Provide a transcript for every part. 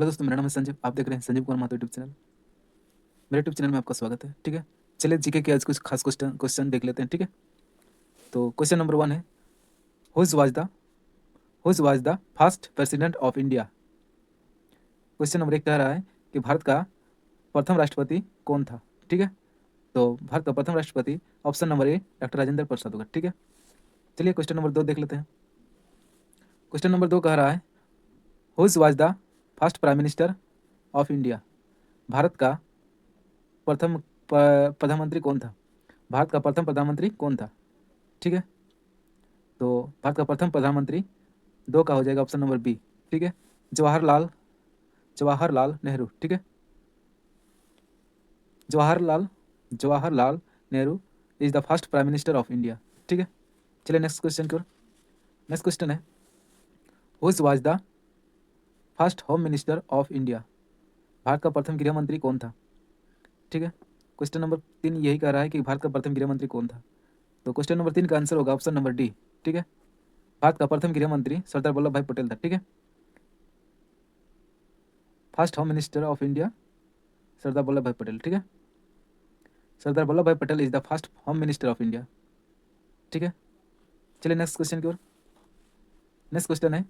Hello दोस्तों, मेरा नाम है संजीव। आप देख रहे हैं संजीव कुमार महतो यूट्यूब चैनल। मेरे यूट्यूब चैनल में आपका स्वागत है। ठीक है, चलिए जीके के आज कुछ खास क्वेश्चन देख लेते हैं। ठीक है, तो क्वेश्चन नंबर 1 है, who was the first president of India. Question number 1 कह रहा है कि भारत का प्रथम राष्ट्रपति कौन था। ठीक है, तो भारत का प्रथम राष्ट्रपति option number A doctor Rajendra Prasad होगा। ठीक है, चलिए क्वेश्चन नंबर 2 देख लेते हैं। क्वेश्चन नंबर 2 कह रहा है, who was the first prime minister of India. Bharat का प्रथम प्रधानमंत्री कौन था। भारत का प्रथम प्रधानमंत्री कौन था। ठीक है, तो भारत का प्रथम प्रधानमंत्री 2 का हो जाएगा ऑप्शन नंबर बी। ठीक है, जवाहरलाल जवाहरलाल नेहरू। ठीक है, Jawaharlal Jawaharlal Nehru is the first prime minister of India. ठीक है, चलिए नेक्स्ट क्वेश्चन की ओर। नेक्स्ट क्वेश्चन है, who was the first home minister of India. Bharat का प्रथम गृह मंत्री कौन था। ठीक है, क्वेश्चन नंबर 3 यही कह रहा है कि भारत का प्रथम गृह मंत्री कौन था। तो क्वेश्चन नंबर 3 का आंसर होगा ऑप्शन नंबर डी। ठीक है, भारत का प्रथम गृह मंत्री सरदार वल्लभ भाई पटेल था। ठीक है, first home minister of India Sardar Vallabhbhai Patel. ठीक है, Sardar Vallabhbhai Patel is the first home minister of India. ठीक है, चलिए नेक्स्ट क्वेश्चन की ओर। नेक्स्ट क्वेश्चन है,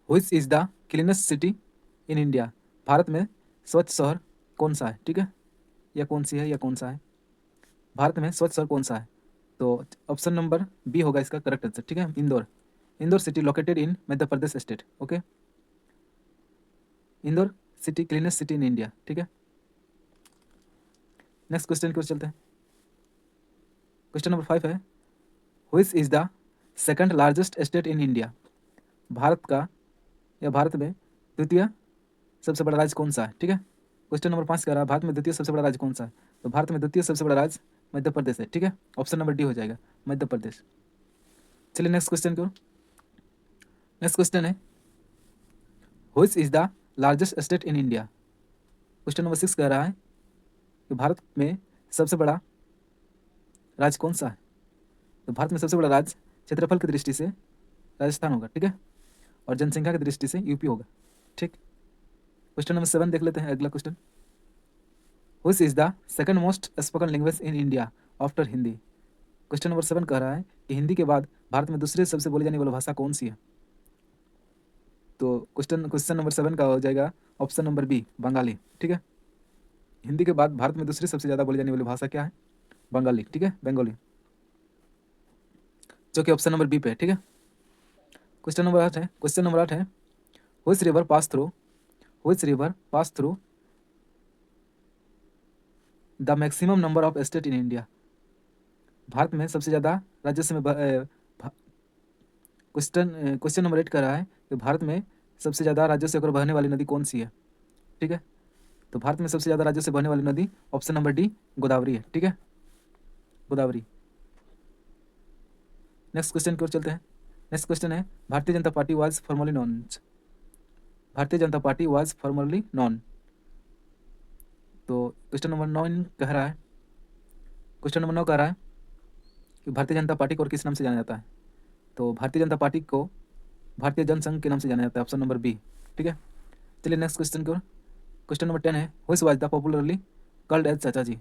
which is the cleanest city in India. Bharat में स्वच्छ शहर कौन सा है। ठीक है, या कौन सी है या कौन सा है, भारत में स्वच्छ शहर कौन सा है। तो ऑप्शन नंबर बी होगा इसका करेक्ट आंसर। ठीक है, Indore. Indore city located in Madhya Pradesh state. Okay, Indore city cleanest city in India. ठीक है, नेक्स्ट क्वेश्चन की ओर चलते हैं। क्वेश्चन नंबर 5 है, which is the second largest state in India. Bharat का या भारत में द्वितीय सबसे बड़ा राज्य कौन सा है। ठीक है, क्वेश्चन नंबर 5 कह रहा है भारत में द्वितीय सबसे बड़ा राज्य कौन सा है। तो भारत में द्वितीय सबसे बड़ा राज्य मध्य प्रदेश है। ठीक है, ऑप्शन नंबर डी हो जाएगा, मध्य प्रदेश। चलिए नेक्स्ट क्वेश्चन की ओर। नेक्स्ट क्वेश्चन है, which is the largest state in India. Question number 6 कह रहा है कि भारत में सबसे बड़ा राज्य कौन सा है। तो भारत में सबसे बड़ा राज्य क्षेत्रफल की दृष्टि से राजस्थान होगा। ठीक है, और जनसंख्या की दृष्टि से यूपी होगा। ठीक, क्वेश्चन नंबर 7 देख लेते हैं। अगला question, which is the second most spoken language in India after Hindi. Question number 7 कह रहा है कि हिंदी के बाद भारत में दूसरी सबसे बोली जाने वाली भाषा कौन सी है। तो क्वेश्चन नंबर 7 का हो जाएगा ऑप्शन नंबर बी, बंगाली। ठीक है, हिंदी के बाद भारत में दूसरी सबसे ज़्यादा बोली जाने वाली भाषा क्या है, बंगाली। ठीक है, बंगाली, जो कि ऑप्शन नंबर बी पे है। ठीक है, क्वेश्चन नंबर 8 है। क्वेश्चन नंबर 8 है, which river pass through the maximum number of state in India. Bharat में सबसे ज़्यादा राज्यों में क्वेश्चन नंबर 8 कह रहा है कि भारत में सबसे ज़्यादा राज्यों से होकर बहने वाली नदी कौन सी है। ठीक है, तो भारत में सबसे ज़्यादा राज्यों से बहने वाली नदी ऑप्शन नंबर डी, गोदावरी है। ठीक है, गोदावरी। नेक्स्ट क्वेश्चन की ओर चलते हैं। नेक्स्ट क्वेश्चन है, Bharatiya Janata party was formally non. Bharatiya Janata party was formally non. तो क्वेश्चन नंबर 9 कह रहा है, क्वेश्चन नंबर 9 कह रहा है कि भारतीय जनता पार्टी को और किस नाम से जाना जाता है। तो भारतीय जनता पार्टी को भारतीय जनसंघ के नाम से जाना जाता है, ऑप्शन नंबर बी। ठीक है, चलिए नेक्स्ट क्वेश्चन की ओर। क्वेश्चन नंबर 10 है, which was the popularly called as चाचा जी।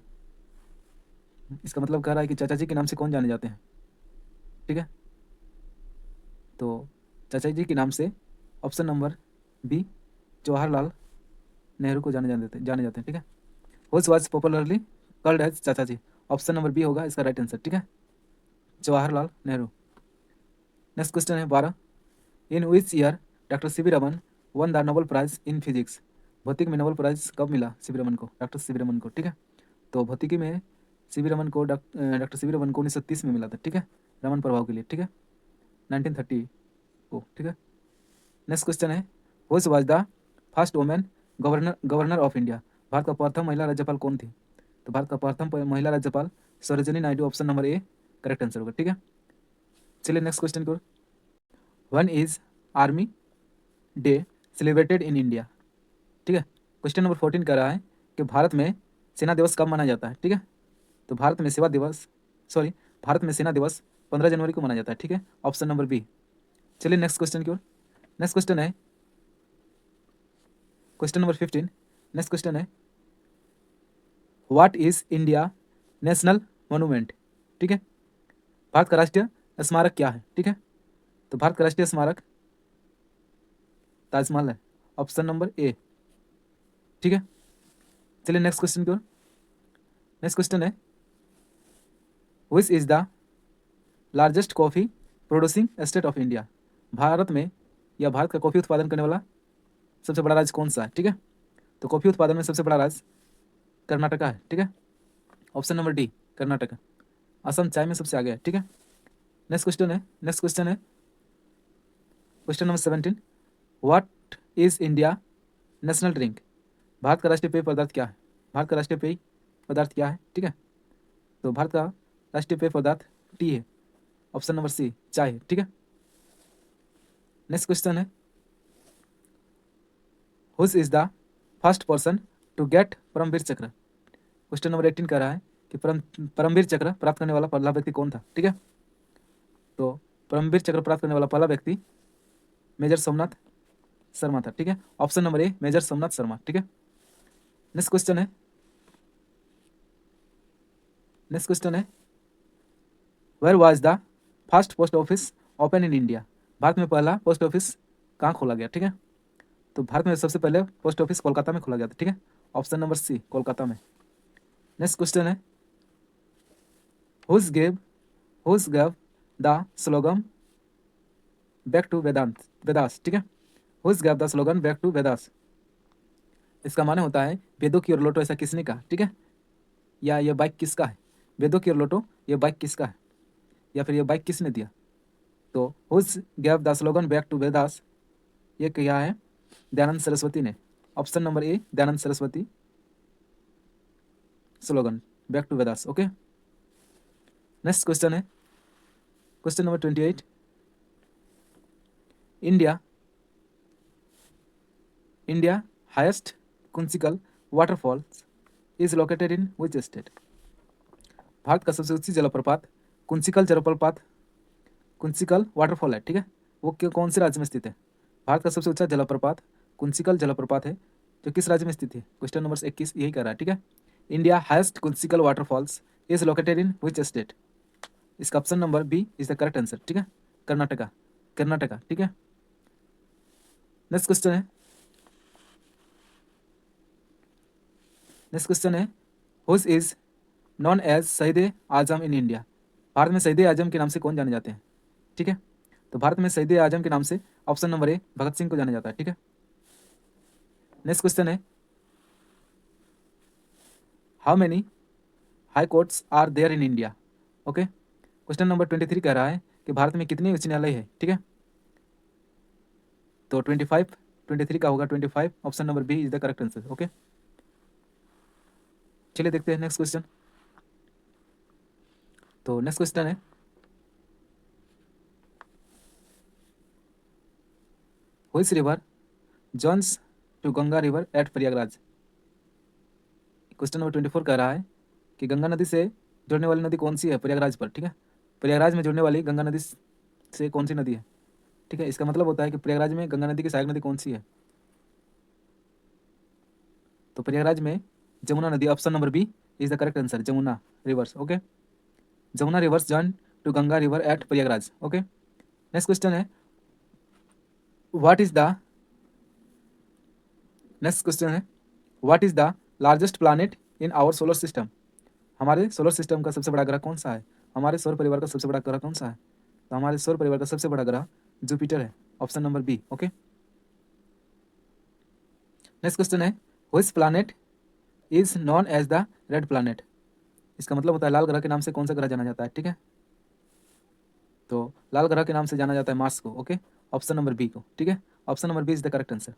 इसका मतलब कह रहा है कि चाचा जी के नाम से कौन जाने जाते हैं। ठीक है, तो चाचा जी के नाम से option number B, Jawaharlal Nehru को जाने जाते हैं। ठीक है, which was popularly called as चाचा जी, ऑप्शन नंबर बी होगा इसका राइट आंसर। ठीक है, जवाहरलाल नेहरू। नेक्स्ट क्वेश्चन है 12, in which year doctor C V Raman won the Nobel prize in physics. भौतिकी में नोबेल प्राइज कब मिला सीवी रमन को, डॉक्टर सीवी रमन को। ठीक है, तो भौतिकी में सीवी रमन को डॉक्टर सीवी रमन को 1930 में मिला था। ठीक है, रमन प्रभाव के लिए। ठीक है, 1930 को। ठीक है, नेक्स्ट क्वेश्चन है, which was the first women governor of India. Bharat का प्रथम महिला राज्यपाल कौन थी। तो भारत का प्रथम महिला राज्यपाल Sarojini Naidu, option number A correct answer होगा। ठीक है, चलिए नेक्स्ट क्वेश्चन को। One is army day celebrated in India. ठीक है, क्वेश्चन नंबर 14 कह रहा है कि भारत में सेना दिवस कब मनाया जाता है। ठीक है, तो भारत में सेना दिवस 15 जनवरी को मनाया जाता है। ठीक है, ऑप्शन नंबर बी। चलिए नेक्स्ट क्वेश्चन की ओर। नेक्स्ट क्वेश्चन है, क्वेश्चन नंबर 15, नेक्स्ट क्वेश्चन है what is India national monument. ठीक है, भारत का राष्ट्रीय स्मारक क्या है। ठीक है, तो भारत का राष्ट्रीय स्मारक ताजमहल है, ऑप्शन नंबर ए। ठीक है, चलिए नेक्स्ट क्वेश्चन की ओर। नेक्स्ट क्वेश्चन है which is the largest coffee producing state of India. Bharat में या भारत का कॉफी उत्पादन करने वाला सबसे बड़ा राज्य कौन सा है। ठीक है, तो कॉफी उत्पादन में सबसे बड़ा राज्य कर्नाटका है। ठीक है, option number D Karnataka. Assam चाय में सबसे आगे है। ठीक है, नेक्स्ट क्वेश्चन है question number 17, what is India national drink. Bharat का राष्ट्रीय पेय पदार्थ क्या है। भारत का राष्ट्रीय पेय पदार्थ क्या है। ठीक है, तो भारत का राष्ट्रीय पेय पदार्थ टी है, ऑप्शन नंबर सी चाय है। ठीक है, नेक्स्ट क्वेश्चन है whose is the first person to get Paramvir Chakra. Question number 18 कह रहा है कि परमवीर चक्र प्राप्त करने वाला पहला व्यक्ति कौन था। ठीक है, तो परमवीर चक्र प्राप्त करने वाला पहला व्यक्ति मेजर सोमनाथ शर्मा था। ठीक है, option number A major Somnath Sharma. ठीक है, नेक्स्ट क्वेश्चन है where was the first post office open in India. Bharat में पहला पोस्ट ऑफिस कहाँ खोला गया। ठीक है, तो भारत में सबसे पहले पोस्ट ऑफिस कोलकाता में खोला गया था। ठीक है, ऑप्शन नंबर सी कोलकाता में। नेक्स्ट क्वेश्चन है who gave the slogan back to Vedas. ठीक है, who gave the slogan back to Vedas, इसका माने होता है वेदों की ओर लौटो, ऐसा किसने कहा। ठीक है, या ये बाइक किसका है, वेदों की ओर लौटो ये बाइक किसका है, या फिर ये बाइक किसने दिया। तो whose gave the slogan back to Vedas ये क्या है, दयानंद सरस्वती ने, option number A Dayanand Saraswati slogan back to Vedas. Okay, next question है question number 28, India highest Kunchikal waterfalls is located in which state. Bharat का सबसे ऊंची जलप्रपात कुंचिकल वाटरफॉल है। ठीक है, वो कौन से राज्य में स्थित है। भारत का सबसे ऊंचा जलप्रपात कुंचिकल जलप्रपात है, जो किस राज्य में स्थित है। क्वेश्चन नंबर 21 यही कर रहा है। ठीक है, India highest Kunchikal waterfalls is located in which state, इसका option number B is the correct answer. ठीक है, कर्नाटका। ठीक है, नेक्स्ट क्वेश्चन है whose is known as Shaheed Azam in India. Bharat में शहीद आजम के नाम से कौन जाने जाते हैं। ठीक है, तो भारत में शहीद आजम के नाम से option number A Bhagat Singh को जाना जाता है। ठीक है, नेक्स्ट क्वेश्चन है how many high courts are there in India. Okay, question number 23 कह रहा है कि भारत में कितने उच्च न्यायालय है। ठीक है, तो 23 का होगा 25, option number B is the correct answer. Okay, चलिए देखते हैं नेक्स्ट क्वेश्चन। तो नेक्स्ट क्वेश्चन है which river joins to Ganga river at Prayagraj. Question number 24 कह रहा है कि गंगा नदी से जुड़ने वाली नदी कौन सी है प्रयागराज पर। ठीक है, प्रयागराज में जुड़ने वाली गंगा नदी से कौन सी नदी है। ठीक है, इसका मतलब होता है कि प्रयागराज में गंगा नदी की सहायक नदी कौन सी है, तो प्रयागराज में जमुना नदी, option number B is the correct answer, Jamuna rivers. Okay, Jamuna rivers join to Ganga river at Prayagraj. Okay, next question है what is the largest planet in our solar system. हमारे सोलर सिस्टम का सबसे बड़ा ग्रह कौन सा है, हमारे सौर परिवार का सबसे बड़ा ग्रह कौन सा है, तो हमारे सौर परिवार का सबसे बड़ा ग्रह जुपिटर है, option number B. Okay, next question है which planet is known as the red planet. इसका मतलब होता है लाल ग्रह के नाम से कौन सा ग्रह जाना जाता है। ठीक है, तो लाल ग्रह के नाम से जाना जाता है मार्स को। ओके, ऑप्शन नंबर बी को। ठीक है, option number B is the correct answer,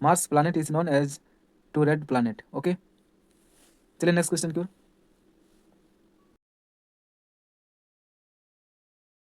Mars planet is known as to red planet. Okay, चलिए नेक्स्ट क्वेश्चन की ओर।